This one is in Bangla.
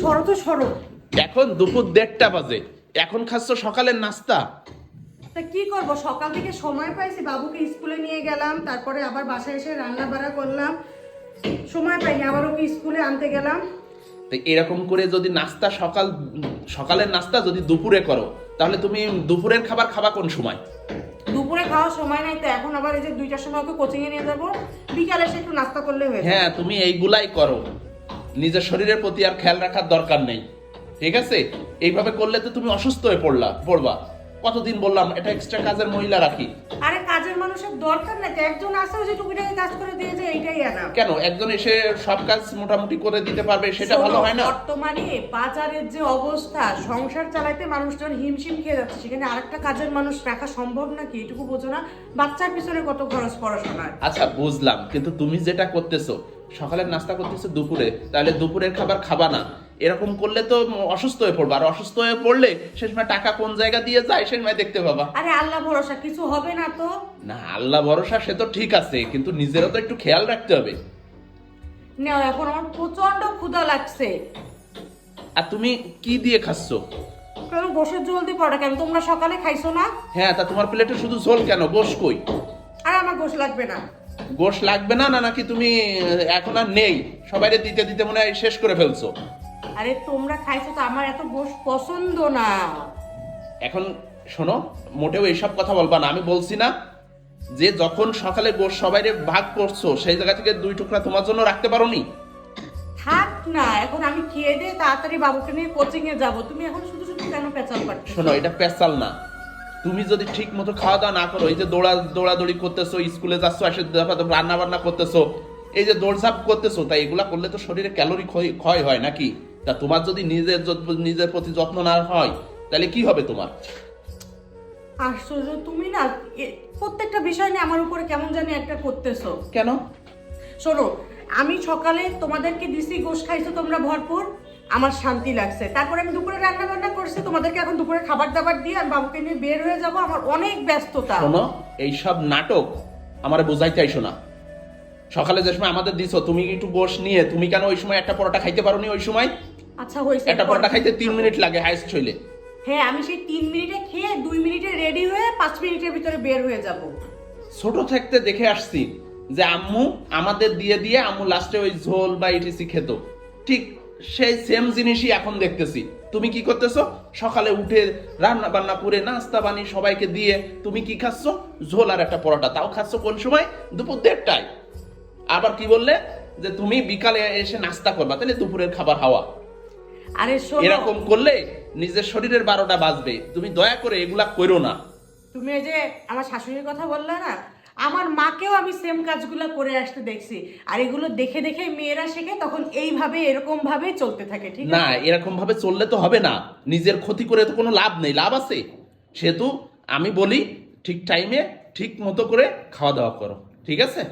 সরো তো সরো। এখন দুপুর 1:30 বাজে, এখন খাচ্ছ সকালের নাস্তা? তা কি করব, সকাল থেকে সময় পাইছি, বাবুকে স্কুলে নিয়ে গেলাম, তারপরে আবার বাসায় এসে রান্না বাড়া করলাম, সময় পাইনি, আবার ওকে স্কুলে আনতে গেলাম। তো এরকম করে যদি নাস্তা সকালের নাস্তা যদি দুপুরে করো, তাহলে তুমি দুপুরের খাবার খাবা কোন সময়? দুপুরে খাওয়ার সময় নাই, তো এখন আবার এই যে 2টার সময় ওকে কোচিং এ নিয়ে যাবো, বিকালে এসে একটু নাস্তা করলে হয়ে যাবে। হ্যাঁ, তুমি এইগুলাই করো, নিজের শরীরের প্রতি আর খেয়াল রাখার দরকার নেই, ঠিক আছে? এইভাবে করলে তো তুমি অসুস্থ হয়ে পড়বা। কতদিন বললাম এটা এক্সট্রা কাজের মহিলা রাখি। আরে কাজের মানুষের দরকার নাই তো, একজন আসে ওই যে টুকিটাকি কাজ করে দিয়ে যায়, এইটাই আনা। কেন একজন এসে সব কাজ মোটামুটি করে দিতে পারবে, সেটা ভালো হয় না? বর্তমানে বাজারের যে অবস্থা, সংসার চালাইতে মানুষজন হিমশিম খেয়ে যাচ্ছে, সেখানে আরেকটা কাজের মানুষ রাখা সম্ভব নাকি? এটুকু বোঝো না? বাচ্চার পিছনে কত খরচ পড়াশোনার। আচ্ছা বুঝলাম, কিন্তু তুমি যেটা করতেছো, সকালের নাস্তা করতেছো দুপুরে, তাহলে দুপুরের খাবার খাবা না। এরকম করলে তো অসুস্থ হয়ে পড়বা, আর অসুস্থ হয়ে পড়লে সে সময় টাকা কোন জায়গা দিয়ে যায় সে সময় দেখতে পাবা। আরে আল্লাহ ভরসা, কিছু হবে না তো। না, আল্লাহ ভরসা সে তো ঠিক আছে, কিন্তু নিজেরও তো একটু খেয়াল রাখতে হবে। নাও, এখন আমার প্রচন্ড ক্ষুধা লাগছে। আর তুমি কি দিয়ে খাচ্ছ? কেন গোশের ঝোল দিয়ে পড়া কেন? তোমরা সকালে খাইছো না? হ্যাঁ, তা তোমার প্লেটে শুধু ঝোল কেন, গোশ কই? আর আমার গোশ লাগবে না। গোশ লাগবে না না নাকি তুমি এখন আর নেই, সবাইরে দিতে দিতে মনে হয় শেষ করে ফেলছো? আরে তোমরা খাইছো তো, আমার এত গোশ পছন্দ না। এখন শোনো, মোটেও এইসব কথা বলবা না। আমি বলছি না যে যখন সকালে গোশ সবাইরে ভাগ করছো, সেই জায়গা থেকে 2 টুকরা তোমার জন্য রাখতে পারোনি? থাক না, এখন আমি খেয়ে দিয়ে তাড়াতাড়ি বাবুকে নিয়ে কোচিং এ যাব। তুমি এখন শুধু শুধু কেন পেঁচাল পাচ্ছ? শোনো, এটা পেশাল না। তুমি যদি ঠিক মতো খাওয়া দাওয়া না করো, এই যে দৌড়াদৌড়ি করতেছো, স্কুলে যাচ্ছ, এসে রান্না বান্না করতেছো, এই যে দৌড়ঝাঁপ করতেছো, তাই এগুলা করলে তো শরীরে ক্যালোরি ক্ষয় হয় নাকি? তা তোমার যদি নিজের প্রতি যত্ন না হয়, তাহলে কি হবে তোমার? আশ্চর্য, তুমি না প্রত্যেকটা বিষয় নিয়ে আমার উপরে কেমন জানি একটা করতেছো। কেন? শোনো, আমি সকালে তোমাদেরকে দিছি, গোশ খাইছো তোমরা ভরপুর, আমার শান্তি লাগছে। তারপরে আমি দুপুরে রান্না বান্না করছি, তোমাদেরকে এখন দুপুরে খাবার দাবার দিয়ে আমি বাবুকে নিয়ে বের হয়ে যাব, আমার অনেক ব্যস্ততা। শোনো, এইসব নাটক আমারে বোঝাইতে আইসো না। সকালে যে সময় আমাদের দিছো, তুমি একটু গোশ নিয়ে, তুমি কেন ওই সময় একটা পরোটা খাইতে পারোনি? ওই সময় আচ্ছা হয়েছে, একটা পরোটা খাইতে 3 মিনিট লাগে হাইস্ট হইলে। হ্যাঁ, আমি সেই 3 মিনিটে খেয়ে 2 মিনিটে রেডি হয়ে 5 মিনিটের ভিতরে বের হয়ে যাব। ছোট থাকতে দেখে আসছি যে আম্মু আমাদের দিয়ে দিয়ে আম্মু লাস্টে ওই ঝোল বা ইটিসি খেত, ঠিক সেই সেম জিনিসই এখন দেখতেছি। তুমি কি করতেছো? সকালে উঠে রান্না বান্না করে নাস্তা বানিয়ে সবাইকে দিয়ে তুমি কি খাচ্ছ? ঝোল আর একটা পরোটা, তাও খাচ্ছ কোন সময়? দুপুর 1:30টায়। আবার কি বললে যে তুমি বিকালে এসে নাস্তা করবা, তাহলে দুপুরের খাবার হাওয়া। আরে শোনো, এরকম করলে নিজের শরীরের 12টা বাজবে। তুমি দয়া করে এগুলা করো না। তুমি এই যে আমার শাশুড়ির কথা বললে না, আমার মাকেও আমি সেম কাজগুলো করে আসতে দেখছি। আর এগুলো দেখে দেখে মেয়েরা শেখে, তখন এইভাবে এরকম ভাবে চলতে থাকে। ঠিক না, আছে? এরকম ভাবে চললে তো হবে না। নিজের ক্ষতি করে তো কোনো লাভ নেই। লাভ আছে? সেহেতু আমি বলি ঠিক টাইমে ঠিক মতো করে খাওয়া দাওয়া করো, ঠিক আছে?